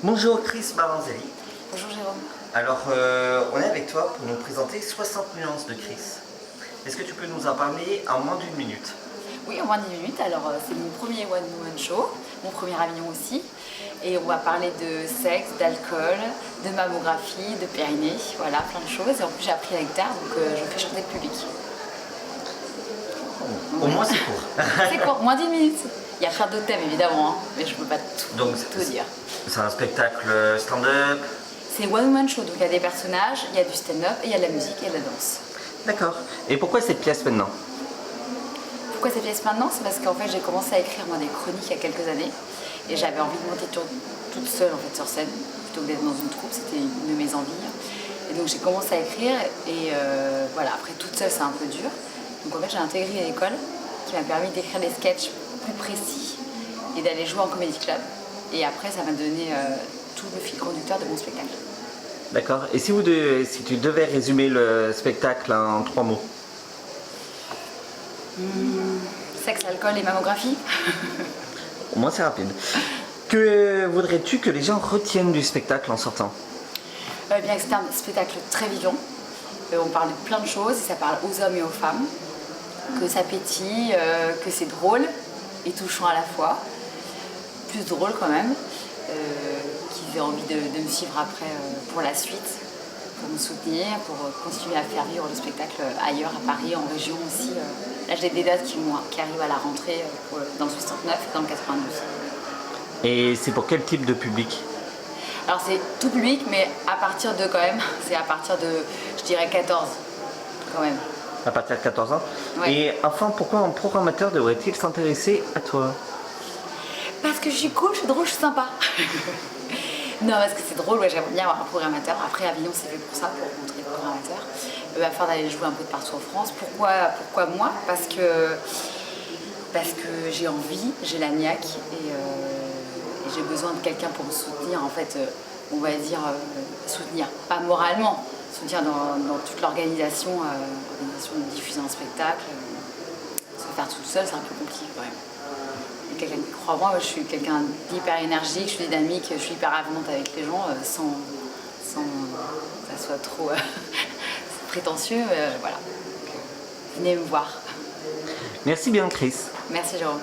Bonjour Chris Baranzelli. Bonjour Jérôme. Alors, on est avec toi pour nous présenter 60 nuances de Chris. Est-ce que tu peux nous en parler en moins d'une minute? Oui, en moins de 10 minutes. Alors, c'est mon premier One Woman Show, mon premier Avignon aussi. Et on va parler de sexe, d'alcool, de mammographie, de périnée, voilà, plein de choses. Et en plus, j'ai appris la guitare, donc je fais chanter le public. Au moins, c'est court. C'est court, moins 10 minutes. Il y a plein d'autres thèmes évidemment, hein, mais je ne peux pas tout dire. C'est un spectacle stand-up. C'est One Woman Show, donc il y a des personnages, il y a du stand-up, et il y a de la musique et de la danse. D'accord. Et pourquoi cette pièce maintenant? Pourquoi cette pièce maintenant? C'est parce qu'en fait j'ai commencé à écrire moi des chroniques il y a quelques années et j'avais envie de monter toute seule en fait sur scène plutôt que d'être dans une troupe, c'était une de mes envies. Et donc j'ai commencé à écrire et voilà, après toute seule c'est un peu dur. Donc en fait j'ai intégré une école qui m'a permis d'écrire des sketchs plus précis et d'aller jouer en comédie club. Et après ça m'a donné tout le fil conducteur de mon spectacle. D'accord. Et si tu devais résumer le spectacle en 3 mots? Sexe, alcool et mammographie. Au moins c'est rapide. Que voudrais-tu que les gens retiennent du spectacle en sortant? Bien que c'est un spectacle très vivant. On parle de plein de choses, et ça parle aux hommes et aux femmes. Que ça pétille, que c'est drôle et touchant à la fois. Plus drôle quand même. Qu'ils aient envie de me suivre après pour la suite, pour me soutenir, pour continuer à faire vivre le spectacle ailleurs, à Paris, en région aussi. Là j'ai des dates qui arrivent à la rentrée dans le 69 et dans le 92. Et c'est pour quel type de public? Alors c'est tout public, mais à partir de quand même, c'est à partir de, je dirais 14 quand même. À partir de 14 ans? Ouais. Et enfin, pourquoi un programmateur devrait-il s'intéresser à toi? Parce que je suis cool, je suis drôle, je suis sympa. Non, parce que c'est drôle, ouais, j'aimerais bien avoir un programmateur. Après, Avignon, c'est fait pour ça, pour rencontrer le programmateur. Afin d'aller jouer un peu de partout en France. Pourquoi moi? Parce que j'ai envie, j'ai la niaque et j'ai besoin de quelqu'un pour me soutenir, en fait, on va dire, soutenir, pas moralement, soutenir dans toute l'organisation, de diffuser un spectacle. Se faire toute seule, c'est un peu compliqué quand même. Quelqu'un qui croit en moi, je suis quelqu'un d'hyper énergique, je suis dynamique, je suis hyper avenante avec les gens sans que ça soit trop prétentieux. Voilà. Donc, venez me voir. Merci bien Chris. Merci Jérôme.